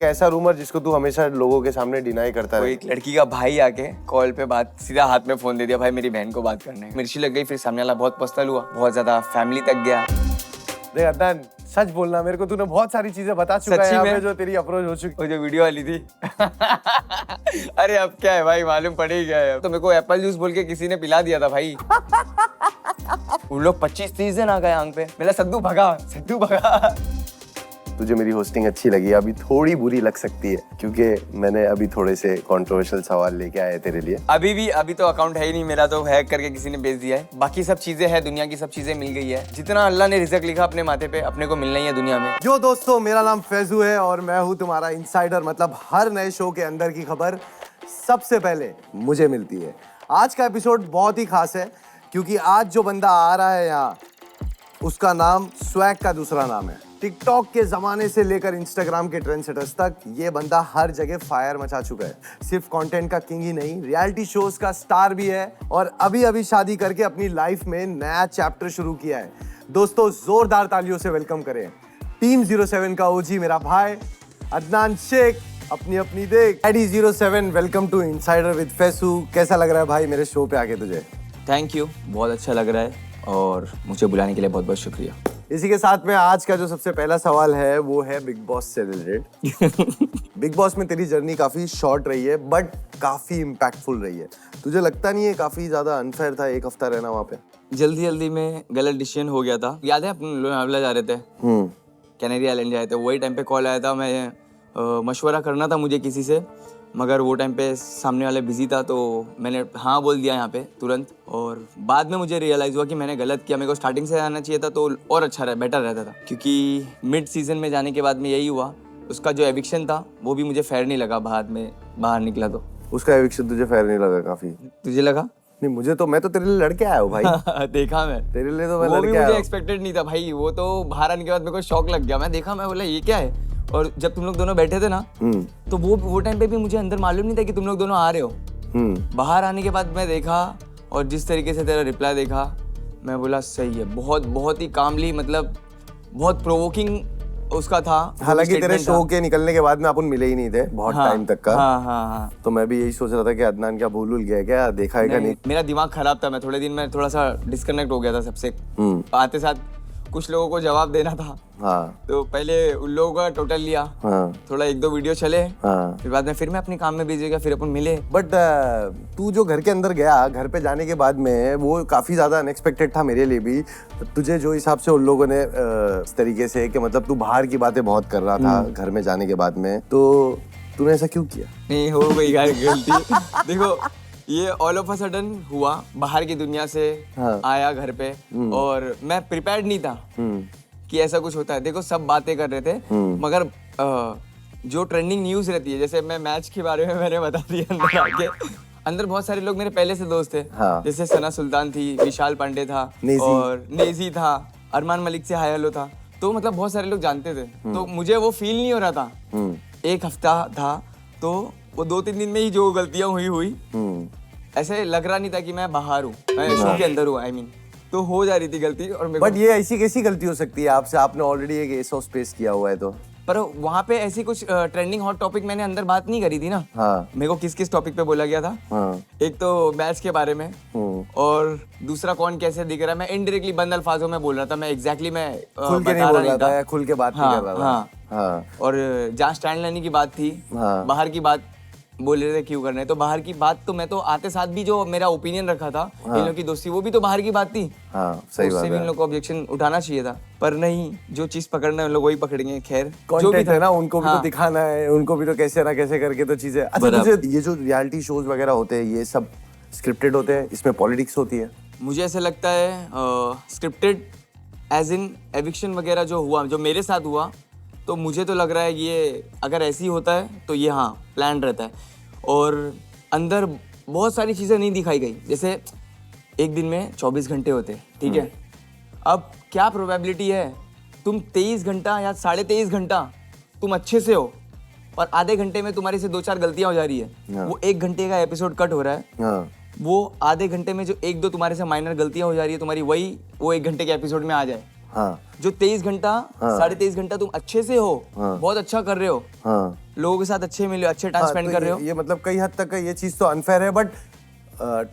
ऐसा रूमर जिसको तू हमेशा लोगों के सामने डिनाई करता है। कोई एक लड़की का भाई आके कॉल पे बात सीधा हाथ में फोन दे दिया, भाई मेरी बहन को बात करना है। मिर्ची लग गई, फिर सामने वाला बहुत पस्तल हुआ, बहुत ज्यादा फैमिली तक गया। देख अदनान, सच बोलना, मेरे को तूने बहुत सारी चीजें बता चुका है यहाँ पे जो तेरी अप्रोच हो चुकी। वो जो वीडियो वाली थी अरे अब क्या है भाई, मालूम पड़ ही गया है। तो मेरे को एप्पल जूस बोल के किसी ने पिला दिया था भाई। उन लोग 25-30 दिन आ गए आंग पे। मेरा सद्दू भगा। तुझे मेरी होस्टिंग अच्छी लगी, अभी थोड़ी बुरी लग सकती है क्योंकि मैंने अभी थोड़े से कंट्रोवर्शियल सवाल लेके आए तेरे लिए। अभी तो अकाउंट है ही नहीं मेरा, तो हैक करके किसी ने भेज दिया है। बाकी सब चीजें हैं, दुनिया की सब चीजें मिल गई है। जितना अल्लाह ने रिज़्क लिखा अपने माथे पे, अपने को मिलना ही है दुनिया में। जो दोस्तों, मेरा नाम फैजू है और मैं हूँ तुम्हारा इनसाइडर, मतलब हर नए शो के अंदर की खबर सबसे पहले मुझे मिलती है। आज का एपिसोड बहुत ही खास है क्योंकि आज जो बंदा आ रहा है यहाँ, उसका नाम स्वैग का दूसरा नाम है। टिकटॉक के जमाने से लेकर इंस्टाग्राम के ट्रेंडसेटर्स तक ये बंदा हर जगह फायर मचा चुका है। सिर्फ कंटेंट का किंग ही नहीं, रियलिटी शोज का स्टार भी है और अभी अभी शादी करके अपनी लाइफ में नया चैप्टर शुरू किया है। दोस्तों, जोरदार तालियों से वेलकम करें टीम 07 का ओजी मेरा भाई अदनान शेख। अपनी देख एडी 07, welcome to Insider with Faisu. कैसा लग रहा है भाई मेरे शो पे आके तुझे? थैंक यू, बहुत अच्छा लग रहा है और मुझे बुलाने के लिए बहुत बहुत शुक्रिया। इसी के साथ में आज का जो सबसे पहला सवाल है वो है बिग बॉस से रिलेटेड। बिग बॉस में तेरी जर्नी काफी शॉर्ट रही है बट काफी इम्पैक्टफुल रही है। तुझे लगता नहीं है काफी ज्यादा अनफेयर था एक हफ्ता रहना वहाँ पे? जल्दी में गलत डिसीजन हो गया था। याद है अपन लोनावला जा रहे थे, कैनेरी आइलैंड जा रहे थे, वही टाइम पे कॉल आया था। मैं मशवरा करना था मुझे किसी से, मगर वो टाइम पे सामने वाले बिजी था तो मैंने हाँ बोल दिया यहाँ पे तुरंत। और बाद में मुझे रियलाइज़ हुआ कि मैंने गलत किया। मेरे को स्टार्टिंग से आना चाहिए था तो और अच्छा बेटर रहता था, क्योंकि मिड सीजन में जाने के बाद में यही हुआ। उसका जो एविक्शन था वो भी मुझे फेयर नहीं लगा। बाद में बाहर निकला तो उसका एविक्शन तुझे फेयर नहीं लगा? काफी तुझे लगा? नहीं, मुझे तो, मैं तो तेरे लिए लड़के आया हूँ भाई। देखा मैं तेरे लिए तो मैं वो भी लड़के आया मुझे हूँ। एक्सपेक्टेड नहीं था भाई। वो तो बाहर आने के बाद मेरे को शॉक लग गया। मैं देखा, मैं बोला ये क्या है। और जब तुम लोग दोनों बैठे थे ना, तो वो टाइम पे भी मुझे अंदर मालूम नहीं था कि तुम लोग दोनों आ रहे हो। बाहर आने के बाद मैं देखा और जिस तरीके से तेरा रिप्लाई देखा, मैं बोला सही है। बहुत ही कामली, मतलब बहुत प्रोवोकिंग उसका था। हालांकि तेरे शो के निकलने के बाद में अपन मिले ही नहीं थे बहुत टाइम तक का। हाँ। तो मैं भी यही सोच रहा था कि अदनान क्या भूल गया, क्या देखा है क्या नहीं। मेरा दिमाग खराब था। मैं थोड़े दिन में थोड़ा सा डिस्कनेक्ट हो गया था सबसे। आते साथ कुछ लोगों को जवाब देना था। हाँ। तो पहले उन लोगों का टोटल लिया। हाँ। थोड़ा 1-2 वीडियो चले। हाँ। फिर बाद में फिर मैं अपने काम में बिजी गया, फिर अपन मिले। बट तू जो घर के अंदर गया, घर पे जाने के बाद में वो काफी ज्यादा अनएक्सपेक्टेड था मेरे लिए भी। तुझे जो हिसाब से उन लोगों ने इस तरीके से कि मतलब तू बाहर की बातें बहुत कर रहा था घर में जाने के बाद में, तो तूने ऐसा क्यों किया? नहीं, हो गई यार गलती। देखो, ये ऑल ऑफ अ सडन हुआ, बाहर की दुनिया से आया घर पे और मैं प्रिपेयर्ड नहीं था कि ऐसा कुछ होता है। देखो, सब बातें कर रहे थे मगर जो ट्रेंडिंग न्यूज रहती है, जैसे मैं मैच के बारे में मैंने बता दिया अंदर आके। अंदर बहुत सारे लोग मेरे पहले से दोस्त थे। जैसे सना सुल्तान थी, विशाल पांडे था और नेजी था, अरमान मलिक से हाय हेलो था। तो मतलब बहुत सारे लोग जानते थे। तो मुझे वो फील नहीं हो रहा था। एक हफ्ता था तो वो 2-3 दिन में ही जो गलतियां हुई ऐसे लग रहा नहीं था कि मैं बाहर हूँ, मैं शो के अंदर हूँ। आई मीन, तो हो जा रही थी गलती। और बट ये ऐसी कैसी गलती हो सकती है आपसे? आपने ऑलरेडी एक एस ऑफ स्पेस किया हुआ है तो। पर वहाँ पे ऐसी कुछ ट्रेंडिंग हॉट टॉपिक मैंने अंदर बात नहीं करी थी ना। मेरे को किस टॉपिक पे बोला गया था? एक तो मैच के बारे में और दूसरा कौन कैसे दिख रहा है। मैं इनडायरेक्टली बंद अल्फाजों में बोल रहा था। मैं एग्जैक्टली मैं खुल के नहीं बोल रहा था, खुल के बात नहीं कर रहा था। और जहाँ स्टैंड लेने की बात थी, बाहर की बात बोल रहे थे क्यों करना है। तो बाहर की बात तो मैं तो आते साथ भी जो मेरा ओपिनियन रखा था, इन लोगों की दोस्ती, वो भी तो बाहर की बात थी। सही बात है। इन लोगों को ऑब्जेक्शन उठाना चाहिए था, पर नहीं, जो चीज पकड़ना है उन लोग वही पकड़ेंगे। खैर, जो भी है ना, उनको भी तो दिखाना है, उनको भी तो कैसे ना कैसे करके तो चीजें। अच्छा, तुझे ये जो रियलिटी शोज वगैरह होते हैं, ये सब स्क्रिप्टेड होते हैं? इसमें पॉलिटिक्स होती है? मुझे ऐसा लगता है स्क्रिप्टेड एज इन एविक्शन वगैरह जो हुआ, जो मेरे साथ हुआ, तो मुझे तो लग रहा है ये अगर ऐसे ही होता है तो ये प्लान रहता है। और अंदर बहुत सारी चीज़ें नहीं दिखाई गई। जैसे एक दिन में 24 घंटे होते, ठीक है। अब क्या प्रोबेबिलिटी है तुम 23 घंटा या 23.5 घंटा तुम अच्छे से हो और आधे घंटे में तुम्हारी से 2-4 गलतियां हो जा रही है। वो 1 घंटे का एपिसोड कट हो रहा है, वो आधे घंटे में जो 1-2 तुम्हारे से माइनर गलतियां हो जा रही है तुम्हारी, वही वो 1 घंटे के एपिसोड में आ जाए। जो 23 घंटा 23.5 घंटा तुम अच्छे से हो, बहुत अच्छा कर रहे हो, लोगों के साथ अच्छे मिले, अच्छे टाइम स्पेंड कर रहे हो। ये मतलब कई हद तक ये चीज तो अनफेयर है, बट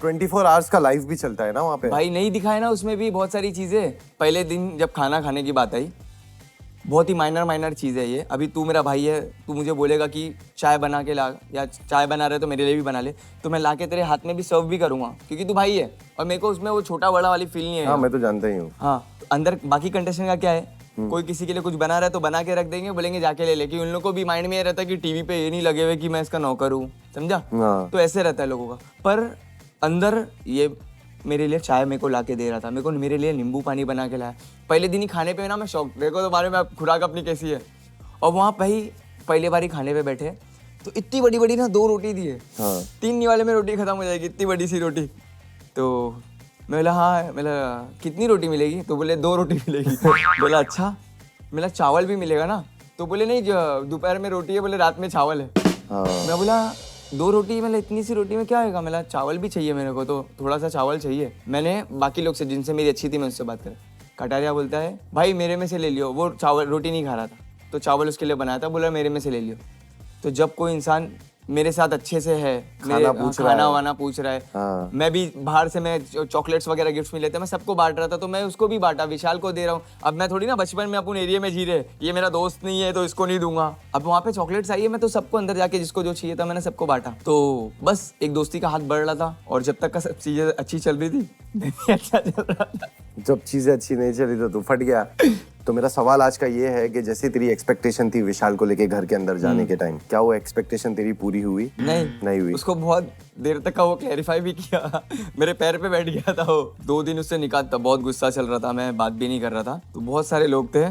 24 आवर्स का लाइफ भी चलता है ना वहाँ पे। भाई नहीं दिखाए ना उसमें भी बहुत सारी चीजें। पहले दिन जब खाना खाने की बात आई, बहुत ही माइनर चीज़ है ये। अभी तू मेरा भाई है, तू मुझे बोलेगा कि चाय बना के ला, या चाय बना रहे तो मेरे लिए भी बना ले, तो मैं ला के तेरे हाथ में भी सर्व भी करूँगा, क्योंकि तू भाई है। और मेरे को उसमें वो छोटा बड़ा वाली फील नहीं है। हाँ, मैं तो जानता ही हूँ। हाँ, तो अंदर बाकी कंटेस्टेंट का क्या है, कोई किसी के लिए कुछ बना रहा है तो बना के रख देंगे, बोलेंगे जाके ले ले, कि उन लोगों को भी माइंड में ये रहता है कि टीवी पे ये नहीं लगे हुए कि मैं इसका नौकर हूँ, समझा। तो ऐसे रहता है लोगों का। पर अंदर ये मेरे लिए चाय मेरे को ला के दे रहा था, मेरे लिए नींबू पानी बना के लाया। पहले दिन ही खाने पे ना मैं शौक, देखो तो बारे में खुराक अपनी कैसी है। और वहाँ पहले बार ही खाने पे बैठे तो इतनी बड़ी बड़ी ना 2 रोटी दिए। 3 वाले में रोटी खत्म हो जाएगी, इतनी बड़ी सी रोटी। तो मैं बोला हाँ, कितनी रोटी मिलेगी? तो बोले 2 रोटी मिलेगी। बोला अच्छा, मेरा चावल भी मिलेगा ना? तो बोले नहीं, दोपहर में रोटी है, बोले रात में चावल है। मैं बोला 2 रोटी, मतलब इतनी सी रोटी में क्या आएगा? मेरा चावल भी चाहिए मेरे को, तो थोड़ा सा चावल चाहिए। मैंने बाकी लोग से, जिनसे मेरी अच्छी थी, मैं उससे बात करा। कटारिया बोलता है भाई मेरे में से ले लियो। वो चावल रोटी नहीं खा रहा था तो चावल उसके लिए बनाया था, बोला मेरे में से ले लियो। तो जब कोई इंसान मेरे साथ अच्छे से है, खाना वाना पूछ रहा है, मैं भी बाहर से मैं चॉकलेट्स वगैरह गिफ्ट्स मिले थे, मैं सबको बांट रहा था, तो मैं उसको भी बांटा, विशाल को दे रहा हूँ। अब मैं थोड़ी ना बचपन में अपन एरिया में जी रहे, ये मेरा दोस्त नहीं है तो इसको नहीं दूंगा। अब वहाँ पे चॉकलेट्स आई है, मैं तो सबको अंदर जाके जिसको जो चाहिए था मैंने सबको बांटा। तो बस एक दोस्ती का हाथ बढ़ रहा था, और जब तक का सब चीजें अच्छी चल रही थी, अच्छा चल रहा था। जब चीजें अच्छी नहीं चली तो तू फट गया। तो मेरा सवाल आज का ये है कि जैसे तेरी एक्सपेक्टेशन थी विशाल को लेके घर के अंदर जाने के टाइम, क्या वो एक्सपेक्टेशन तेरी पूरी हुई? नहीं हुई। उसको बहुत देर तक का वो क्लैरिफाई भी किया। मेरे पैर पे बैठ गया था वो। 2 दिन उससे निकाल था, बहुत गुस्सा चल रहा था, मैं बात भी नहीं कर रहा था। तो बहुत सारे लोग थे,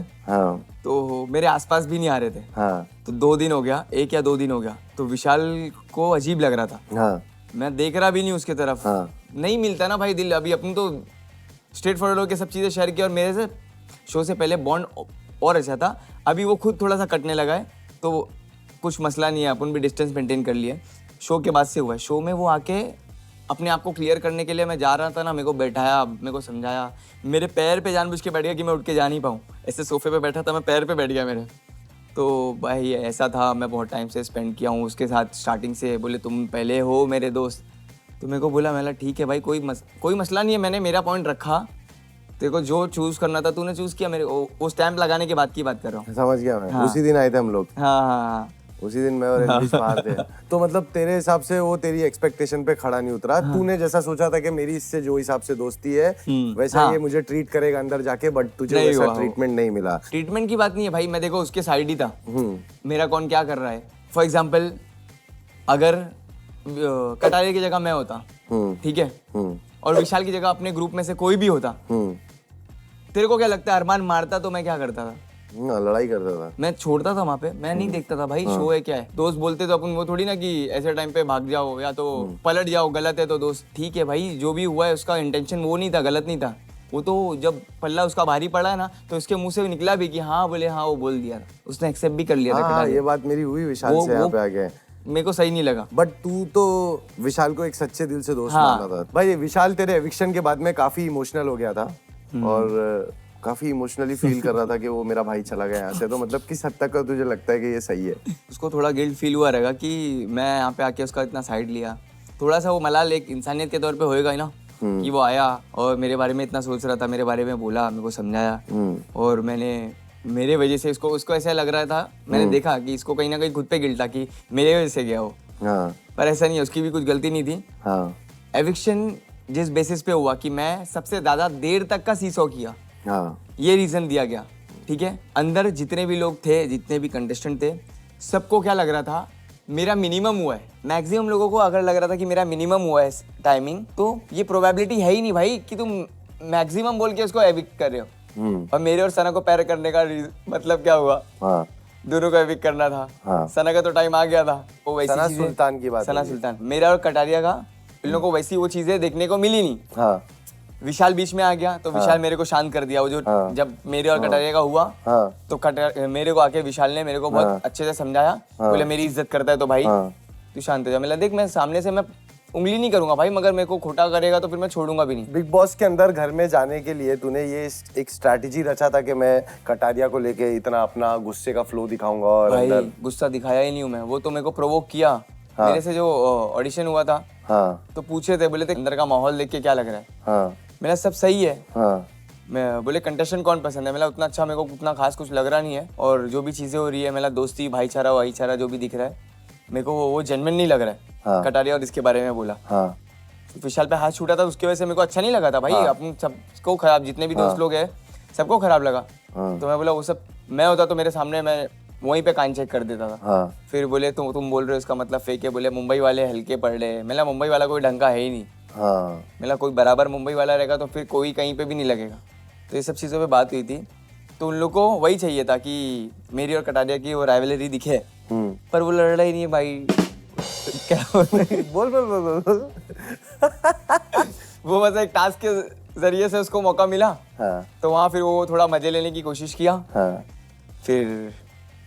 तो मेरे आसपास भी नहीं आ रहे थे। तो 2 दिन हो गया, 1 या 2 दिन हो गया, तो विशाल को अजीब लग रहा था। मैं देख रहा भी नहीं उसके तरफ। नहीं मिलता ना भाई दिल। अभी अपनी तो स्ट्रेट फॉरवर्ड होकर सब चीजें शेयर की, और मेरे से शो से पहले बॉन्ड और अच्छा था। अभी वो खुद थोड़ा सा कटने लगा है, तो कुछ मसला नहीं है, अपन भी डिस्टेंस मेंटेन कर लिए। शो के बाद से हुआ है। शो में वो आके अपने आप को क्लियर करने के लिए मैं जा रहा था ना, मेरे को बैठाया, मेरे को समझाया, मेरे पैर पे जानबूझ के बैठ गया कि मैं उठ के जा नहीं पाऊँ। ऐसे सोफे पे बैठा था, मैं पैर पे बैठ गया मेरे। तो भाई ऐसा था, मैं बहुत टाइम से स्पेंड किया हूँ उसके साथ स्टार्टिंग से। बोले तुम पहले हो मेरे दोस्त, तो मेरे को बोला, मैं ठीक है भाई, कोई मसला नहीं है। मैंने मेरा पॉइंट रखा, तेरे को जो चूज करना था तूने चूज किया। मेरे वो स्टैंप लगाने के बाद की बात कर रहा हूँ। समझ गया मैं। उसी दिन आए थे हम लोग। हाँ। उसी दिन मैं और एलविश बाहर थे। तो मतलब तेरे हिसाब से वो तेरी एक्सपेक्टेशन पे खड़ा नहीं उतरा। तूने जैसा सोचा था कि मेरी इससे जो हिसाब से दोस्ती है वैसा ये मुझे ट्रीट करेगा अंदर जाके, बट तुझे वैसा ट्रीटमेंट नहीं मिला। ट्रीटमेंट की बात नहीं है भाई, मैं देखो उसके साइड ही था। मेरा कौन क्या कर रहा है। फॉर एग्जाम्पल, अगर कटारिया की जगह मैं होता, ठीक है, और विशाल की जगह अपने ग्रुप में से कोई भी होता, तेरे को क्या लगता है अरमान मारता तो मैं क्या करता था? लड़ाई करता था। मैं छोड़ता था वहाँ पे, मैं नहीं देखता था भाई शो है क्या है। दोस्त बोलते तो अपन वो थोड़ी ना कि ऐसे टाइम पे भाग जाओ या तो पलट जाओ, गलत है तो दोस्त ठीक है भाई, जो भी हुआ है उसका इंटेंशन वो नहीं था, गलत नहीं था वो। तो जब पल्ला उसका भारी पड़ा है ना, तो उसके मुंह से निकला भी कि हाँ, बोले हाँ, वो बोल दिया, उसने एक्सेप्ट भी कर लिया था। ये बात मेरी हुई विशाल से यहाँ पे आके, मेरे को सही नहीं लगा। बट तू तो विशाल को एक सच्चे दिल से दोस्त माना था भाई। विशाल तेरे एविक्शन के बाद में काफी इमोशनल हो गया था, और काफी इमोशनली फील कर रहा था कि वो मेरा भाई चला गया यहाँ से। तो मतलब किस हद तक का तुझे लगता है कि ये सही है? उसको थोड़ा गिल्ट फील हुआ रहेगा कि मैं यहाँ पे आके उसका इतना साइड लिया। थोड़ा सा वो मलाल एक इंसानियत के तौर पे होएगा ही ना, कि वो आया और मेरे बारे में इतना सोच रहा था, मेरे बारे में बोला, मेरे को समझाया, और मेरे वजह से उसको ऐसा लग रहा था। मैंने देखा कि इसको कहीं ना कहीं खुद पे गिल्ट था कि मेरे वजह से गया वो। पर ऐसा नहीं है, उसकी भी कुछ गलती नहीं थी। एविक्शन जिस बेसिस पे हुआ कि मैं सबसे ज्यादा देर तक का सीसॉ किया, ये रीजन दिया गया, ठीक है। अंदर जितने भी लोग थे, जितने भी कंटेस्टेंट थे, सबको क्या लग रहा था, मेरा मिनिमम हुआ है। मैक्सिमम लोगों को अगर लग रहा था कि मेरा मिनिमम हुआ है टाइमिंग, तो ये प्रोबेबिलिटी है ही नहीं भाई कि तुम मैक्सिमम बोल के उसको एविक्ट कर रहे हो। और मेरे और सना को पैर करने का मतलब क्या हुआ? दोनों को एविक्ट करना था। सना का तो टाइम आ गया था। वो वैसी सना सुल्तान की बात, सना सुल्तान, मेरा और कटारिया का, इन लोगों को वैसी वो चीजें देखने को मिली नहीं। विशाल बीच में आ गया, तो विशाल मेरे को शांत कर दिया। वो जो जब मेरे और कटारिया का हुआ, तो मेरे को आके विशाल ने मेरे को बहुत अच्छे से समझाया। बोले मेरी इज्जत करता है तो भाई तू शांत हो जा। मतलब देख, मैं सामने से मैं उंगली नहीं करूंगा भाई, मगर मेरे को खोटा करेगा तो फिर मैं छोड़ूंगा भी नहीं। बिग बॉस के अंदर घर में जाने के लिए तूने ये एक स्ट्रैटेजी रचा था कि मैं कटारिया को लेके इतना अपना गुस्से का फ्लो दिखाऊंगा और भाई अंदर गुस्सा दिखाया ही नहीं हूँ मैं, वो तो मेरे को प्रोवोक किया। मेरे से जो ऑडिशन हुआ था तो पूछे थे, बोले थे अंदर का माहौल देख के क्या लग रहा है। मेरा सब सही है। मैं बोले कंटेस्टेंट कौन पसंद है, मेरा उतना अच्छा मेरे को उतना खास कुछ लग रहा नहीं है, और जो भी चीजें हो रही है मेरा दोस्ती भाईचारा जो भी दिख रहा है मेरे को वो जेन्युइन नहीं लग रहा है। कटारिया और इसके बारे में बोला। विशाल पे हाथ छूटा था उसकी वजह से मेरे को अच्छा नहीं लगा था भाई। अपन सबको खराब, जितने भी दोस्त लोग हैं सबको खराब लगा। तो मैं बोला वो सब मैं होता तो मेरे सामने मैं वहीं पे कान चेक कर देता था। फिर बोले तुम बोल रहे हो इसका मतलब फेक है। बोले मुंबई वाले हल्के पड़ रहे। मेरा मुंबई वाला कोई ढंग का है ही नहीं। मेरा कोई बराबर मुंबई वाला रहेगा तो फिर कोई कहीं पे भी नहीं लगेगा। तो ये सब चीज़ों पे बात हुई थी, तो उन लोग को वही चाहिए था कि मेरी और कटारिया की वो राइवलरी दिखे, पर वो लड़ रहा ही नहीं है भाई। क्या बोल वो बस एक टास्क के जरिए से उसको मौका मिला। तो वहाँ फिर वो थोड़ा मजे लेने की कोशिश किया। फिर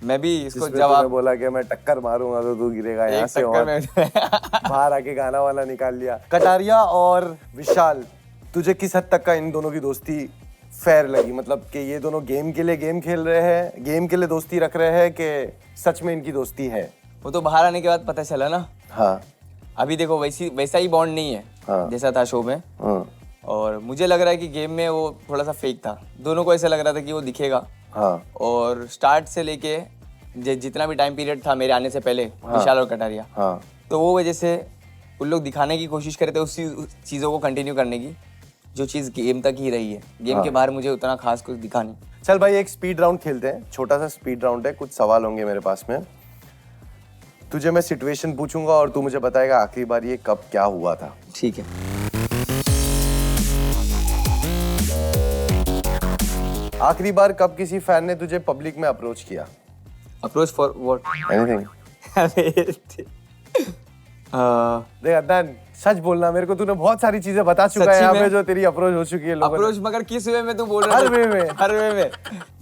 मैं भी इसको जवाब बोला कि मैं टक्कर मारूंगा तो तू गिरेगा यहाँ से, और बाहर आके गाना वाला निकाल लिया। कटारिया और विशाल, तुझे किस हद तक का इन दोनों की दोस्ती फेयर लगी? मतलब कि ये दोनों गेम के लिए गेम खेल रहे हैं, गेम के लिए दोस्ती रख रहे हैं, कि सच में इनकी दोस्ती है? वो तो बाहर आने के बाद पता चला ना। अभी देखो वैसा ही बॉन्ड नहीं है जैसा था शो में। और मुझे लग रहा है कि गेम में वो थोड़ा सा फेक था। दोनों को ऐसा लग रहा था कि वो दिखेगा। और स्टार्ट से लेके जितना भी टाइम पीरियड था मेरे आने से पहले, विशाल और कटारिया, तो वो वजह से उन लोग दिखाने की कोशिश कर रहे थे उसी चीज़ों को कंटिन्यू करने की, जो चीज़ गेम तक ही रही है। गेम के बाहर मुझे उतना खास कुछ दिखा नहीं। चल भाई एक स्पीड राउंड खेलते हैं, छोटा सा स्पीड राउंड है। कुछ सवाल होंगे मेरे पास में, तुझे मैं सिचुएशन पूछूंगा और तू मुझे बताएगा आखिरी बार ये कब क्या हुआ था। ठीक है। आखिरी बार कब किसी फैन ने तुझे पब्लिक में अप्रोच किया? Approach for what? एनीथिंग। देख अदनान, सच बोलना, मेरे को तूने बहुत सारी चीजें बता चुका है यहाँ पे जो तेरी अप्रोच हो चुकी है लोगों ने। अप्रोच मगर किस वे में तू बोल रहा है? हर वे में।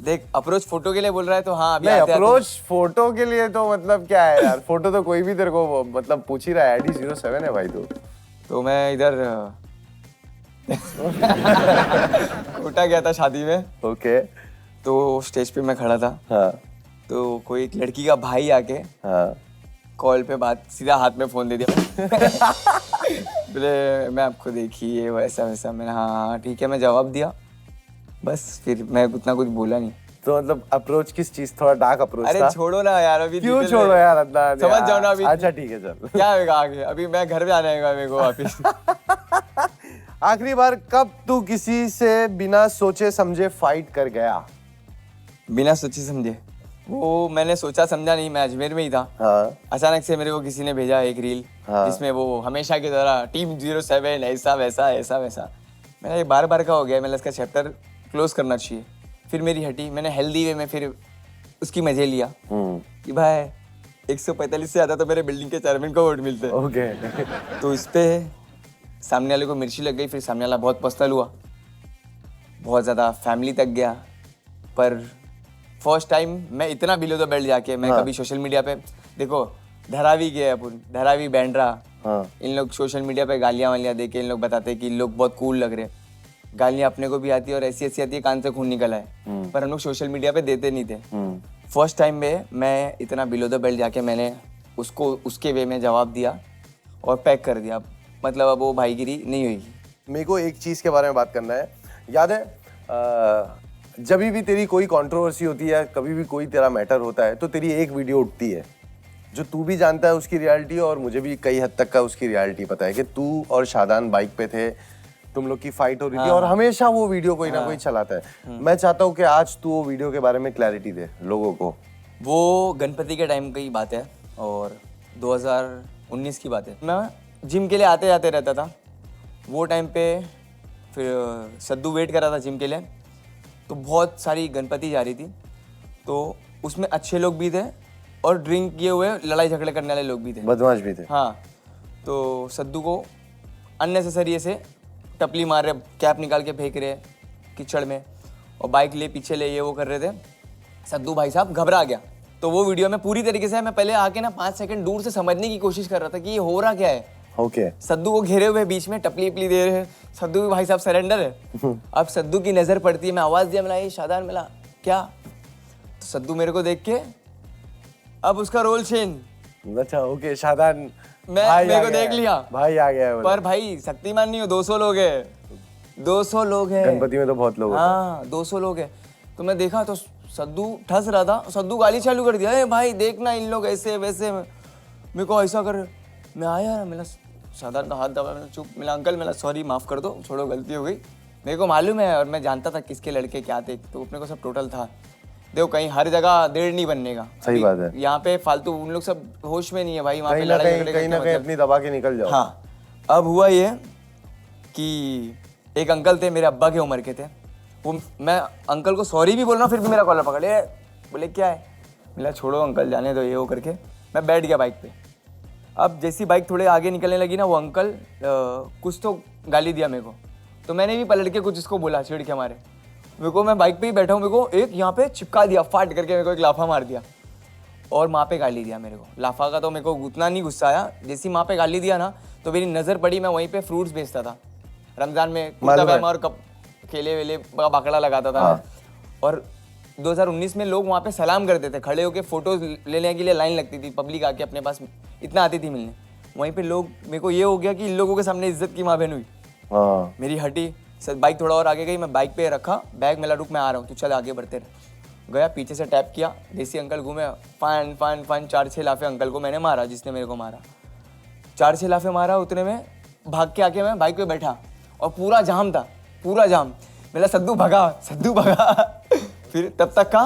देख अप्रोच फोटो के लिए बोल रहा है तो हाँ अभी नहीं, अप्रोच फोटो के लिए तो मतलब क्या है यार, फोटो तो कोई भी तेरे को मतलब पूछ ही रहा है। ID07 है भाई तू। तो मैं इधर उठा गया था शादी में। ओके। तो स्टेज पे मैं खड़ा था। तो कोई एक लड़की का भाई आके कॉल पे बात सीधा हाथ में फोन दे दिया। बोले मैं आपको देखी वैसा वैसा। मैंने हाँ ठीक है मैं जवाब दिया, बस फिर मैं उतना कुछ बोला नहीं। तो मतलब अप्रोच किस चीज, थोड़ा डार्क अप्रोच था? अरे छोड़ो ना यार अभी। क्यों छोड़ो यार अदनान, समझ जाओ ना अभी। अच्छा ठीक है चल। क्या होगा आगे? अभी मैं घर पे आना है मेरे को वापिस। आखिरी बार कब तू किसी से बिना सोचे समझे फाइट कर गया? बिना सोचे समझे? वो मैंने सोचा समझा नहीं, मैं अजमेर में ही था। अचानक से मेरे को किसी ने भेजा एक रील जिसमें वो हमेशा की तरह टीम 07 ऐसा वैसा। मैंने बार का हो गया, मैंने इसका चैप्टर क्लोज करना चाहिए। फिर मेरी हटी, मैंने हेल्दी वे में फिर उसकी मजे लिया कि भाई 145 से ज्यादा तो मेरे बिल्डिंग के चेयरमैन को वोट मिलते हैं। तो इस पे सामने वाले को मिर्ची लग गई। फिर सामने वाला बहुत पछताल हुआ, बहुत ज़्यादा फैमिली तक गया। पर फर्स्ट टाइम मैं इतना बिलो द बेल्ट जाके मैं कभी सोशल मीडिया पे देखो धरावी गए अपन, धरावी बैंड्रा, इन लोग सोशल मीडिया पे गालियाँ वालियाँ दे के इन लोग बताते हैं कि लोग बहुत कूल लग रहे। गालियाँ अपने को भी आती है और ऐसी आती है कान से खून निकल आए, पर हम लोग सोशल मीडिया पे देते नहीं थे। फर्स्ट टाइम में मैं इतना बिलो द बेल्ट जाके मैंने उसको उसके वे में जवाब दिया और पैक कर दिया। मतलब अब वो भाईगिरी नहीं हुई। मेरे को एक चीज़ के बारे में बात करना है। याद है जब भी तेरी कोई कंट्रोवर्सी होती है, कभी भी कोई तेरा मैटर होता है, तो तेरी एक वीडियो उठती है जो तू भी जानता है उसकी रियलिटी, और मुझे भी कई हद तक का उसकी रियलिटी पता है कि तू और शादान बाइक पे थे, तुम लोग की फाइट हो रही थी और हमेशा वो वीडियो कोई ना कोई चलाता है। मैं चाहता हूँ कि आज तू वो वीडियो के बारे में क्लैरिटी दे लोगों को। वो गणपति के टाइम की बात है और 2019 की बात है। मैं जिम के लिए आते जाते रहता था वो टाइम पे। फिर सद्दू वेट कर रहा था जिम के लिए, तो बहुत सारी गणपति जा रही थी। तो उसमें अच्छे लोग भी थे और ड्रिंक किए हुए लड़ाई झगड़े करने वाले लोग भी थे, बदमाश भी थे। हाँ। तो सद्दू को अननेसेसरी ऐसे टपली मार रहे, कैप निकाल के फेंक रहे कीचड़ में, और बाइक ले पीछे ले ये वो कर रहे थे। सद्दू भाई साहब घबरा गया। तो वो वीडियो में पूरी तरीके से मैं पहले आके ना 5 सेकंड दूर से समझने की कोशिश कर रहा था कि ये हो रहा क्या है। ओके सद्दू को घेरे हुए बीच में टपली पली दे रहे हैं। सद्दू भी भाई साहब सरेंडर है। अब सद्दू की नजर पड़ती है, मैं आवाज दिया, मिला ये शादान, मिला क्या, तो सद्दू मेरे को देख के अब उसका रोल चेंज। अच्छा ओके शादान मेरे को देख लिया, भाई आ गया है पर भाई शक्तिमान नहीं हो, 200 लोग है, 200 लोग है गणपति में तो बहुत लोग हाँ 200 लोग है। तो मैं देखा तो सद्दू ठस रहा था, सद्दू गाली चालू कर दिया, ए भाई देखना इन लोग ऐसे वैसे, मेरे को ऐसा कर। मैं आया, मेरा साधारण हाथ दबा, मैंने चुप, मिला अंकल, मिला सॉरी माफ कर दो, छोड़ो गलती हो गई। मेरे को मालूम है और मैं जानता था किसके लड़के क्या थे, तो अपने को सब टोटल था। देखो कहीं हर जगह देर नहीं बनने का, सही बात है। यहाँ पे फालतू उन लोग सब होश में नहीं है भाई, वहाँ पे कहीं ना लड़ाई कहीं झगड़े कहीं ना का कहीं मतलब। अपनी दबा के निकल जाओ। हाँ अब हुआ ये कि एक अंकल थे मेरे अब्बा के उम्र के थे, वो मैं अंकल को सॉरी भी बोल रहा हूँ फिर भी मेरा कॉलर पकड़े, बोले क्या है, मिला छोड़ो अंकल जाने दो, ये वो करके मैं बैठ गया बाइक पे। अब जैसी बाइक थोड़े आगे निकलने लगी ना, वो अंकल कुछ तो गाली दिया मेरे को, तो मैंने भी पलट के कुछ इसको बोला चिढ़ के मारे। मेरे को मैं बाइक पे ही बैठा हूँ, मेरे को एक यहाँ पे चिपका दिया फाट करके, मेरे को एक लाफा मार दिया और माँ पे गाली दिया मेरे को। लाफा का तो मेरे को उतना नहीं गुस्सा आया, जैसी माँ पे गाली दिया ना तो मेरी नज़र पड़ी, मैं वहीं पे फ्रूट्स बेचता था रमजान में, कुर्ता पैजामा और केले वेले बाकड़ा लगाता था। हाँ। और 2019 में लोग वहाँ पे सलाम करते थे, खड़े होके फोटोज लेने के लिए लाइन लगती थी, पब्लिक आके अपने पास इतना आती थी मिलने। वहीं पे लोग, मेरे को ये हो गया कि इन लोगों के सामने इज्जत की माँ बहन हुई। मेरी हटी, सर बाइक थोड़ा और आगे गई, मैं बाइक पे रखा बैग, मिला रुक मैं आ रहा हूँ, तो चल आगे बढ़ते रहे। गया पीछे से टैप किया, देसी अंकल घूमे, फान फान फान 4-6 लाफे अंकल को मैंने मारा, जिसने मेरे को मारा 4-6 लाफे मारा। उतने में भाग के आके मैं बाइक पे बैठा और पूरा जाम था, पूरा जाम। मेरा सद्दू भगा, सद्दू भगा। फिर तब तक का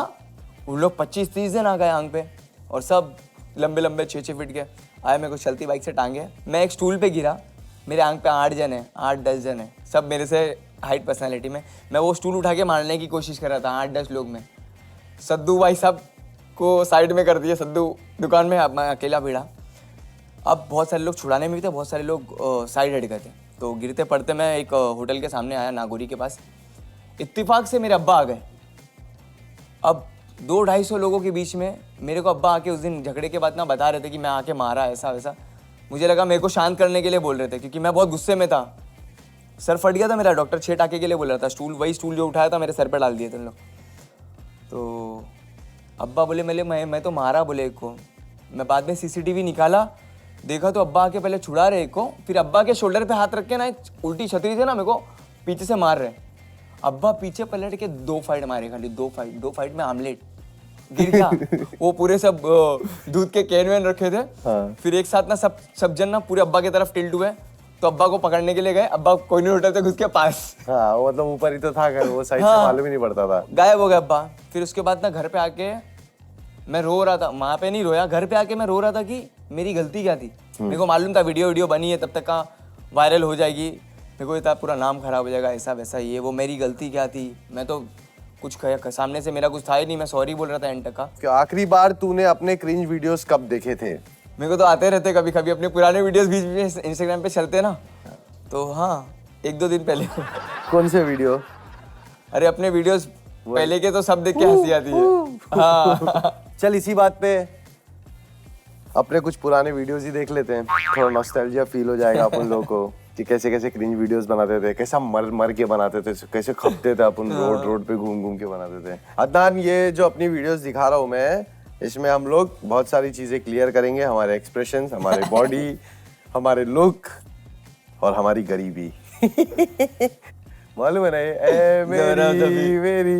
उन लोग 25-30 दिन आ गए आंग पे, और सब लंबे लंबे 6-6 फीट के आए, मेरे को चलती बाइक से टांगे। मैं एक स्टूल पे गिरा, मेरे आंग पे 8 जन है, 8-10 जन है, सब मेरे से हाइट पर्सनैलिटी में। मैं वो स्टूल उठा के मारने की कोशिश कर रहा था 8-10 लोग में। सद्दू भाई साहब को साइड में कर दिया, सद्दू दुकान में, अब मैं अकेला भिड़ा। अब बहुत सारे लोग छुड़ाने में भी थे, बहुत सारे लोग साइड हट गए थे। तो गिरते पड़ते मैं एक होटल के सामने आया नागौरी के पास, इत्तेफाक से मेरे अब्बा आ गए। अब 200-250 लोगों के बीच में मेरे को अब्बा आके उस दिन झगड़े के बाद ना बता रहे थे कि मैं आके मारा ऐसा वैसा। मुझे लगा मेरे को शांत करने के लिए बोल रहे थे, क्योंकि मैं बहुत गुस्से में था, सर फट गया था मेरा, डॉक्टर 6 टाके के लिए बोल रहा था। स्टूल, वही स्टूल जो उठाया था मेरे सर पे डाल दिए थे उन लोग। तो अब्बा बोले मैं तो मारा, बोले एक को। मैं बाद में CCTV निकाला, देखा तो अब्बा आके पहले छुड़ा रहे एक को, फिर अब्बा के शोल्डर पे हाथ रख के ना एक उल्टी छतरी से ना मेरे को पीछे से मार रहे। अब्बा पीछे पलट के 2 फाइट मारे, खाली 2 फाइट में आमलेट गिर गया। वो पूरे सब दूध के कैन वैन रखे थे। हाँ। फिर एक साथ ना सब जन ना पूरे अब्बा की तरफ टिल्ट हुए, तो अब्बा को पकड़ने के लिए गए। अब्बा कोई नहीं होटल से घुस के पास, हाँ वो मतलब ऊपर ही तो था घर, वो साइड से मालूम ही नहीं पड़ता था। गायब हो गया अब्बा। फिर उसके बाद ना घर पे आके मैं रो रहा था, वहाँ पे नहीं रोया, घर पे आके मैं रो रहा था कि मेरी गलती क्या थी। मेरे को मालूम था वीडियो बनी है तब तक का वायरल हो जाएगी, मेरे को इतना पूरा नाम खराब हो जाएगा, ऐसा वैसा ये वो। मेरी गलती क्या थी, मैं तो कुछ सामने से मेरा कुछ था ही नहीं, मैं सॉरी बोल रहा था एंड तक का। आखिरी बार तूने अपने क्रिंज वीडियोस कब देखे थे? मेरे को तो आते रहते कभी कभी, अपने पुराने वीडियोस बीच में इंस्टाग्राम पे चलते ना, तो हाँ 1-2 दिन पहले। कौन से वीडियो? अरे अपने वीडियोस पहले के तो सब देख के हंसी आती है। हाँ चल इसी बात पे अपने कुछ पुराने वीडियोस ही देख लेते हैं, थोड़ा नॉस्टैल्जिया फील हो जाएगा अपन लोगों को कि कैसे कैसे क्रिंज वीडियोस बनाते थे, कैसा मर के बनाते थे, कैसे खपते थे अपन, रोड पे घूम के बनाते थे। अदनान, ये जो अपनी वीडियोस दिखा रहा हूँ मैं, इसमें हम लोग बहुत सारी चीजें क्लियर करेंगे, हमारे एक्सप्रेशंस, हमारे बॉडी, हमारे लुक और हमारी गरीबी। मालूम है ना ये मेरी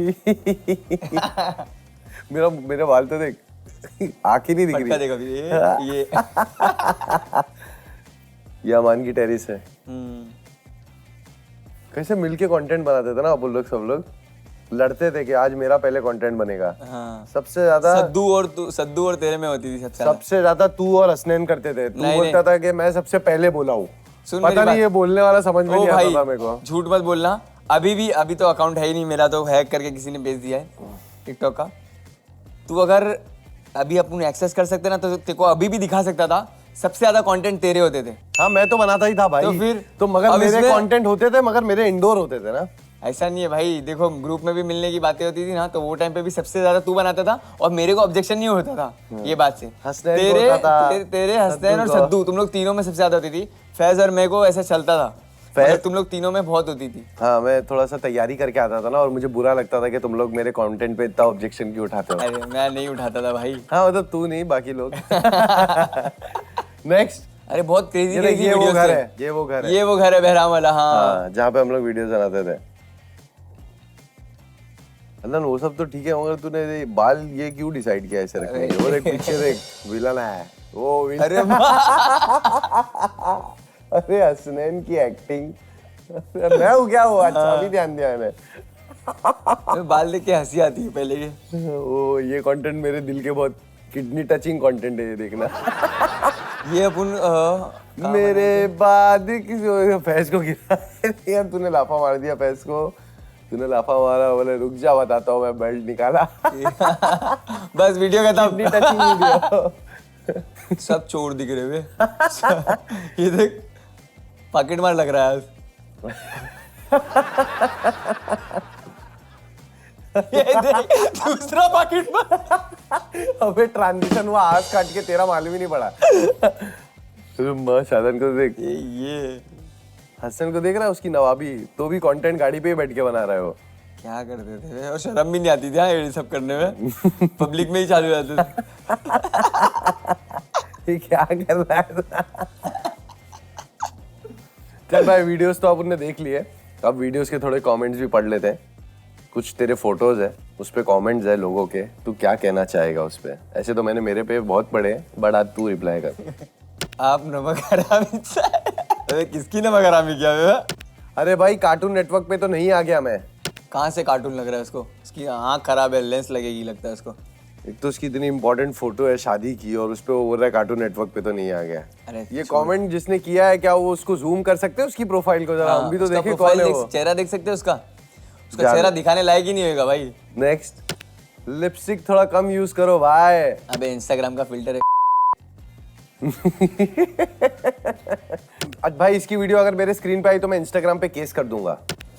मेरे बाल तो देख, आँख ही नहीं दिख रही। ये अमान की टेरिस है। कैसे मिलके कंटेंट बनाते थे ना अपन लोग, सब लोग लड़ते थे कि आज मेरा पहले कंटेंट बनेगा। हाँ। सबसे ज्यादा सद्दू और तेरे में होती थी सबसे ज्यादा तू और हसनैन करते थे। तू बोलता था कि मैं सबसे पहले बोला हूँ, पता नहीं ये बोलने वाला समझ में नहीं आता था मेरे को। झूठ मत बोलना, अभी तो अकाउंट है ही नहीं मेरा, तो हैक करके किसी ने भेज दिया है टिकटॉक का। तू अगर अभी अपन एक्सेस कर सकते ना तो तेरे को अभी भी दिखा सकता था, सबसे ज्यादा कंटेंट तेरे होते थे। हाँ मैं तो बनाता ही था भाई। तो फिर तो मगर मेरे कंटेंट होते थे, मगर मेरे इंडोर होते थे ना। ऐसा नहीं है भाई, देखो ग्रुप में भी मिलने की बातें होती थी ना, तो वो टाइम पे भी सबसे ज्यादा तू बनाता था और मेरे को ऑब्जेक्शन नहीं होता था ये बात से। हसनैन को होता था, तेरे हसनैन और सद्दू, तुम लोग तीनों में सबसे ज्यादा होती थी। फैज और मेरे को ऐसा चलता था, तुम लोग तीनों में बहुत होती थी। हाँ, मैं थोड़ा सा तैयारी करके आता था ना, और मुझे बुरा लगता था कि तुम लोग मेरे कंटेंट पे इतना ऑब्जेक्शन क्यों उठाते हो। अरे मैं नहीं उठाता था भाई। हाँ मतलब तू नहीं, बाकी लोग। नेक्स्ट। अरे बहुत क्रेजी ये क्रेजी वो वीडियोस घर थे। है, ये वो घर है, ये वो घर है बहराम वाला। हाँ जहाँ पे हम लोग वीडियोस बनाते थे। अदन वो सब तो ठीक है, मगर तूने ये बाल ये क्यों डिसाइड किया ऐसे रखने के? और एक पीछे देख, विलन है वो विलन। अरे अरे हसनैन की एक्टिंग। मैं हूँ क्या वो? अच्छा अभी ध्यान दिया मैंने। बाल देख के हंसी आती है पहले के। वो ये कंटेंट मेरे दिल के बहुत किडनी टचिंग कंटेंट है, ये देखना। ये अपन मेरे बाद किसी फैज को गिरा यार, तूने लाफा मार दिया फैज को, तूने लाफा मारा, बोले रुक जा बताता हूँ, मैं बेल्ट निकाला। बस वीडियो का किडनी टचिंग वीडियो। सब चोर दिख रहे वे। ये देख पॉकेट मार लग रहा है। ये देख दूसरा पॉकेट मार। अबे ट्रांजिशन हुआ, आस काट के, तेरा मालूम ही नहीं पड़ा। शादन को देख, ये हसन को देख रहा है, उसकी नवाबी, तो भी कंटेंट गाड़ी पे ही बैठ के बना रहा है वो। क्या करते थे और शर्म भी नहीं आती थी हाँ ये सब करने में। पब्लिक में ही चालू रहते थे। ये क्या कर रहा है? चल भाई, वीडियोस तो अपन ने देख लिए, अब वीडियोस के थोड़े कमेंट्स भी पढ़ लेते हैं। कुछ तेरे फोटोज है, उस पे कमेंट्स है लोगों के, तू क्या कहना चाहेगा उस पे? ऐसे तो मैंने मेरे पे बहुत पढ़े, बट आज तू रिप्लाई कर। आप नमक हरामी। अरे किसकी नमक हरामी किया बे? अरे भाई, कार्टून नेटवर्क पे तो नहीं आ गया मैं। कहाँ से कार्टून लग रहा है उसको? उसकी आँख खराब है, लेंस लगेगी लगता है उसको। एक तो उसकी इतनी इंपॉर्टेंट फोटो है शादी की, और उस पे वो बोल रहा है कार्टून नेटवर्क पे तो नहीं आ गया। अरे ये कमेंट जिसने किया है, क्या वो उसको जूम कर सकते हैं उसकी प्रोफाइल को जरा? हम भी तो उसका देखें प्रोफाइल कौन है वो। चेहरा देख सकते हो उसका? उसका चेहरा दिखाने लायक ही नहीं होगा भाई। नेक्स्ट, लिपस्टिक थोड़ा कम यूज करो भाई। अबे इंस्टाग्राम का फिल्टर है। आज भाई इसकी वीडियो अगर मेरे स्क्रीन पे आई तो मैं इंस्टाग्राम पे केस कर दूंगा।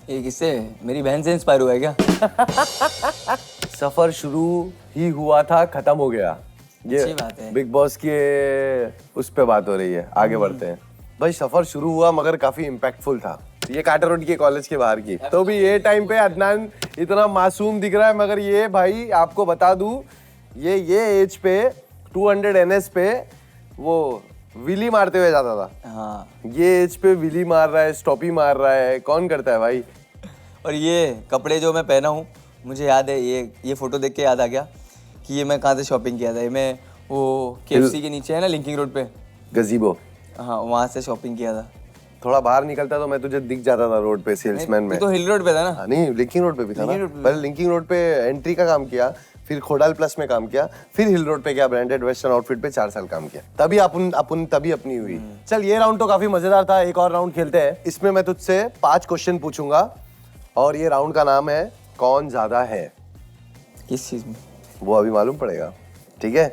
ये किससे? मेरी बहन से इंस्पायर हुआ है क्या? सफर शुरू ही हुआ था, खत्म हो गया। ये अच्छी बात है। बिग बॉस के उस पे बात हो रही है, आगे बढ़ते हैं। भाई सफर शुरू हुआ मगर काफी इम्पैक्टफुल था। ये काटा रोड के कॉलेज के बाहर की, तो भी ये टाइम पे अदनान इतना मासूम दिख रहा है, मगर ये भाई आपको बता दूं, ये एज पे 200 NS पे वो विली मारते हुए जाता था। हाँ। ये एज पे विली मार रहा है, स्टॉपी मार रहा है, कौन करता है भाई? और ये कपड़े जो मैं पहना हूँ, मुझे याद है, ये फोटो देख के याद आ गया कि ये मैं कहाँ से शॉपिंग किया था। ये मैं वो KFC के नीचे है ना, लिंकिंग रोड पे, गजीबो। हाँ वहाँ से शॉपिंग किया था। थोड़ा बाहर निकलता तो मैं तुझे दिख जाता था रोड पे, सेल्समैन में। तो हिल रोड पे था ना? हाँ, नहीं लिंकिंग रोड पे भी था ना। पहले लिंकिंग रोड पे एंट्री का काम किया, फिर खोडाल प्लस में काम किया, फिर हिल रोड पे गया, ब्रांडेड वेस्टर्न आउटफिट पे 4 साल काम किया, तभी अपन तभी अपनी हुई। चल ये राउंड तो काफी मजेदार था, एक और राउंड खेलते हैं। इसमें मैं तुझसे 5 क्वेश्चन पूछूंगा और ये राउंड का नाम है कौन ज्यादा है। किस चीज में? वो अभी मालूम पड़ेगा, ठीक है?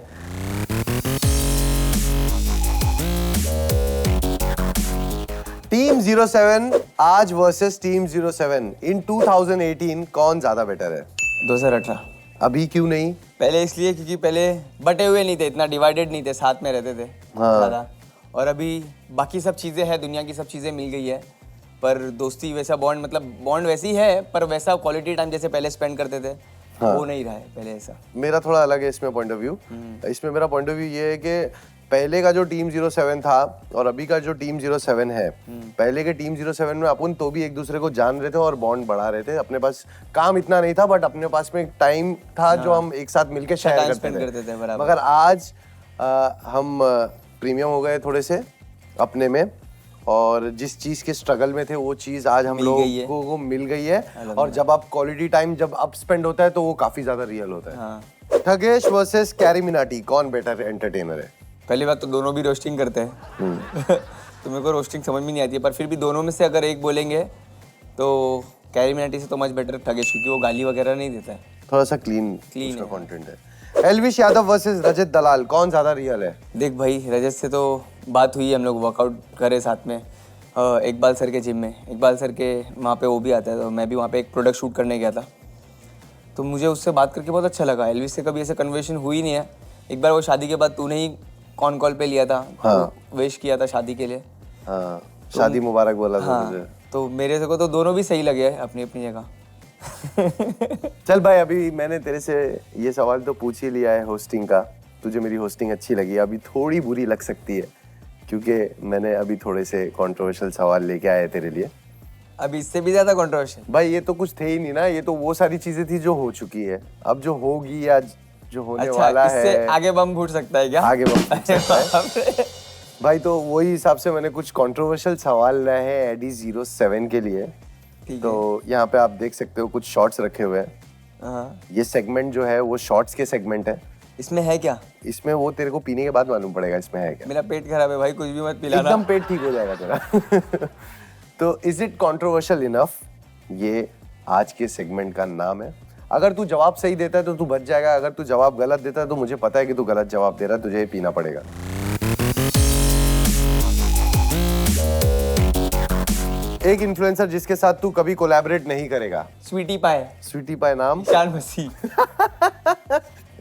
टीम 07 आज वर्सेस टीम 07 इन 2018 कौन ज्यादा बेटर है? 2018। अभी क्यों नहीं? पहले इसलिए क्योंकि पहले बटे हुए नहीं थे, इतना डिवाइडेड नहीं थे, साथ में रहते थे ज़्यादा। और अभी बाकी सब चीज़ें हैं, दुनिया की सब चीज़ें मिल गई है, पर दोस्ती वैसा बॉन्ड, मतलब बॉन्ड वैसी है, पर वैसा क्वालिटी टाइम जैसे पहले स्पेंड करते थे वो नहीं रहा है पहले ऐसा। मेरा थोड़ा अलग है इसमें पॉइंट ऑफ व्यू। इसमें मेरा पॉइंट ऑफ व्यू ये है कि पहले का जो टीम 07 था और अभी का जो टीम 07 है, पहले के टीम 07 में अपन तो भी एक दूसरे को जान रहे थे और बॉन्ड बढ़ा रहे थे। अपने पास काम इतना नहीं था, बट अपने पास में टाइम था जो हम एक साथ मिलके शेयर करते थे। मगर आज हम प्रीमियम हो गए थोड़े से अपने में, और जिस चीज के स्ट्रगल में थे वो चीज आज हम लोगों को मिल गई है। और जब आप क्वालिटी टाइम जब अप स्पेंड होता है तो वो काफी ज्यादा रियल होता है। ठगेश वर्सेस कैरी मिनाटी, कौन बेटर एंटरटेनर है? पहली बात तो दोनों भी रोस्टिंग करते हैं। तो मेरे को रोस्टिंग समझ में नहीं आती है, पर फिर भी दोनों में से अगर एक बोलेंगे तो कैरी मिनाटी से तो मच बेटर ठगेश, क्योंकि वो गाली वगैरह नहीं देता है, थोड़ा सा क्लीन है कंटेंट है। एल्विश यादव वर्सेस रजत दलाल, कौन ज्यादा रियल है? देख भाई, रजत से तो बात हुई, हम लोग वर्कआउट करे साथ में, इकबाल सर के जिम में, इकबाल सर के वहाँ पे वो भी आता है, तो मैं भी वहाँ पे एक प्रोडक्ट शूट करने गया था। तो मुझे उससे बात करके बहुत अच्छा लगा। एल्विस से कभी ऐसे कन्वर्सेशन हुई नहीं है। एक बार वो शादी के बाद तूने ही कॉन कॉल पे लिया था, हाँ। विश किया था शादी के लिए। हाँ, शादी मुबारक बोला था हाँ, तुझे। तो मेरे से को तो दोनों भी सही लगे अपनी अपनी जगह। चल भाई, अभी मैंने तेरे से ये सवाल तो पूछ ही लिया है होस्टिंग का, तुझे मेरी होस्टिंग अच्छी लगी। अभी थोड़ी बुरी लग सकती है क्योंकि मैंने अभी थोड़े से कंट्रोवर्शियल सवाल लेके आए तेरे लिए। अभी इससे भी ज्यादा कंट्रोवर्शियल? भाई ये तो कुछ थे ही नहीं ना, ये तो वो सारी चीजें थी जो हो चुकी है। अब जो होगी या जो होने अच्छा, वाला इससे है, आगे बम फूट सकता है क्या? आगे बम फूट सकता है। भाई तो वही हिसाब से मैंने कुछ कंट्रोवर्शियल सवाल लाए हैं एडी 07 के लिए। तो यहाँ पे आप देख सकते हो कुछ शॉर्ट्स रखे हुए हैं। हाँ। ये सेगमेंट जो है वो शॉर्ट्स के सेगमेंट है। इसमें है क्या? इसमें वो तेरे को पीने के बाद मालूम पड़ेगा इसमें है क्या। मेरा पेट खराब है भाई, कुछ भी मत पिलाना। एकदम पेट ठीक हो जाएगा तेरा। तो इज इट कंट्रोवर्शियल इनफ, ये आज के सेगमेंट का नाम है। अगर तू जवाब सही देता है तो तू बच जाएगा, अगर तू जवाब गलत देता है तो मुझे पता है कि तू गलत जवाब दे रहा है, तुझे पीना पड़ेगा। एक इन्फ्लुएंसर जिसके साथ तू कभी कोलैबोरेट नहीं करेगा। स्वीटी पाए। स्वीटी पाए नाम? ईशान मसीह।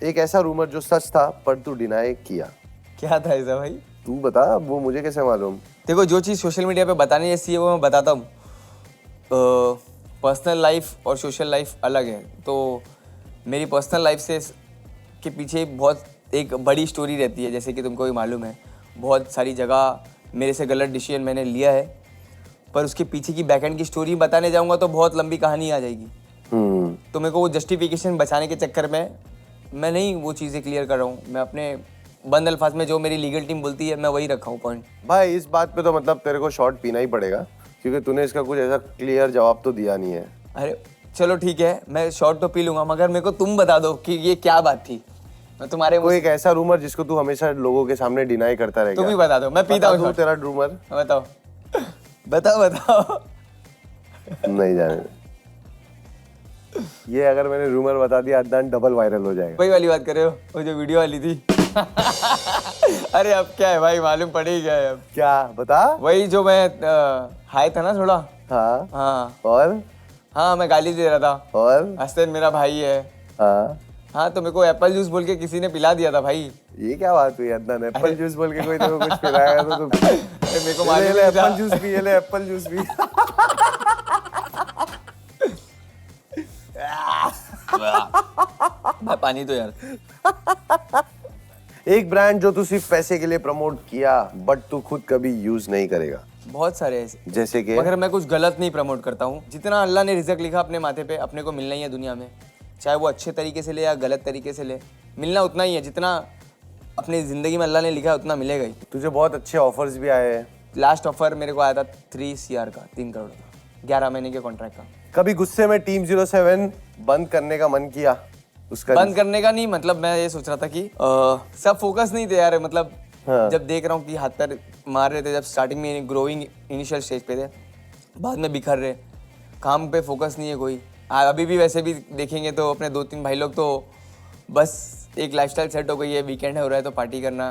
एक ऐसा रूमर जो सच था पर तू डिनाई किया। क्या था ऐसा भाई? तू बता, वो मुझे कैसे मालूम। देखो, जो चीज़ सोशल मीडिया पे बताने जैसी है वो मैं बताता हूँ। पर्सनल लाइफ और सोशल लाइफ अलग है। तो मेरी पर्सनल लाइफ से के पीछे बहुत एक बड़ी स्टोरी रहती है, जैसे कि तुमको भी मालूम है। बहुत सारी जगह मेरे से गलत डिसीजन मैंने लिया है, पर उसके पीछे की बैकएंड की स्टोरी बताने जाऊँगा तो बहुत लंबी कहानी आ जाएगी। तो मेरे को वो जस्टिफिकेशन बचाने के चक्कर में मैं नहीं वो चीज़ें क्लियर कर रहा हूँ। मैं अपने बंद अल्फाज में जो मेरी लीगल टीम बोलती है मैं वही रखा हूँ पॉइंट। भाई इस बात पे तो मतलब तेरे को शॉट पीना ही पड़ेगा क्योंकि तूने इसका कुछ ऐसा क्लियर जवाब तो दिया नहीं है। अरे चलो ठीक है, मैं शॉट तो पी लूंगा, मगर मेरे को तुम बता दो कि ये क्या बात थी। मैं तुम्हारे कोई एक ऐसा रूमर जिसको तू हमेशा लोगों के सामने डिनाई करता रहेगा। तुम ही बता दो, मैं पीता हूँ। तेरा रूमर बताओ बताओ बताओ। नहीं जाने। ये अगर मैंने रूमर बता दिया अदनान डबल वायरल हो जाएगा। वही वाली बात कर रहे हो, वो जो वीडियो वाली थी। अरे अब क्या है भाई, मालूम पड़ ही गया है अब। क्या बता? वही जो मैं हाई था ना थोड़ा। हाँ हाँ और? हाँ, मैं गाली दे रहा था और? हसन मेरा भाई है। हाँ हाँ, तो मेरे को एप्पल जूस बोल के किसी ने पिला दिया था भाई। ये क्या बात हुई अदनान, एप्पल जूस बोल के कोई तेरे को कुछ पिलाएगा तो तू मेरे को मालूम नहीं था। एप्पल जूस पी, ये ले एप्पल जूस पी। मैं पानी तो यार। एक ब्रांड जो तू सिर्फ पैसे के लिए प्रमोट किया बट तू खुद कभी यूज नहीं करेगा। बहुत सारे ऐसे, जैसे कि? मगर मैं कुछ गलत नहीं प्रमोट करता हूँ। जितना अल्लाह ने रिज़्क लिखा अपने माथे पे, अपने को मिलना ही है दुनिया में, चाहे वो अच्छे तरीके से ले या गलत तरीके से ले, मिलना उतना ही है। जितना अपनी ज़िंदगी में अल्लाह ने लिखा है उतना मिलेगा ही। तुझे बहुत अच्छे ऑफर्स भी आए हैं। लास्ट ऑफर मेरे को आया था 3 CR का, 3 करोड़ का, 11 महीने के कॉन्ट्रैक्ट का। कभी गुस्से में टीम 07 बंद करने का मन किया? उसका बंद करने का नहीं, मतलब मैं ये सोच रहा था कि सब फोकस नहीं थे यार। मतलब हाँ। जब देख रहा हूँ कि हाथ पैर मार रहे थे, जब स्टार्टिंग में ग्रोइंग इनिशियल स्टेज पे थे, बाद में बिखर रहे, काम पे फोकस नहीं है कोई। अभी भी वैसे भी देखेंगे तो अपने 2-3 भाई लोग तो बस एक लाइफस्टाइल सेट हो गई है, वीकेंड हो रहा है तो पार्टी करना।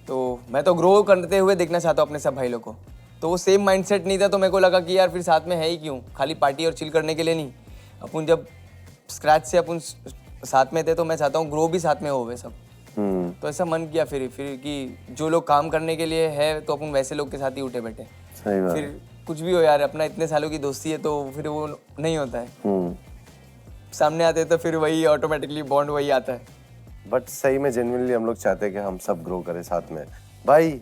तो मैं तो ग्रो करते हुए देखना चाहता हूँ अपने सब भाई लोग को। तो वो सेम माइंडसेट नहीं था, तो मेरे को लगा कि यार फिर साथ में है ही क्यों, खाली पार्टी और चिल करने के लिए नहीं। अपन जब स्क्रैच से अपन साथ में थे तो मैं चाहता हूँ ग्रो भी साथ में हो वे सब। तो ऐसा मन किया फिर कि जो लोग काम करने के लिए है तो अपन वैसे लोग के साथ ही उठे बैठे। सही बात। फिर कुछ भी हो यार, अपना इतने सालों की दोस्ती है तो फिर वो नहीं होता है। सामने आते तो फिर वही ऑटोमेटिकली बॉन्ड वही आता है। बट सही में जेन्युइनली हम लोग चाहते हैं कि हम सब ग्रो करें साथ में। भाई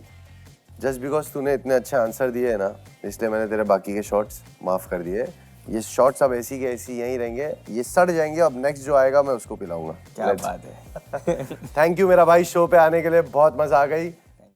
जस्ट बिकॉज तूने इतने अच्छे आंसर दिए है ना, इसलिए मैंने तेरे बाकी के शॉट्स माफ कर दिए। ये शॉट्स अब ऐसी के ऐसी यहीं रहेंगे, ये सड़ जाएंगे। अब नेक्स्ट जो आएगा मैं उसको पिलाऊंगा। क्या बात है। थैंक यू मेरा भाई, शो पे आने के लिए बहुत मजा आ गई।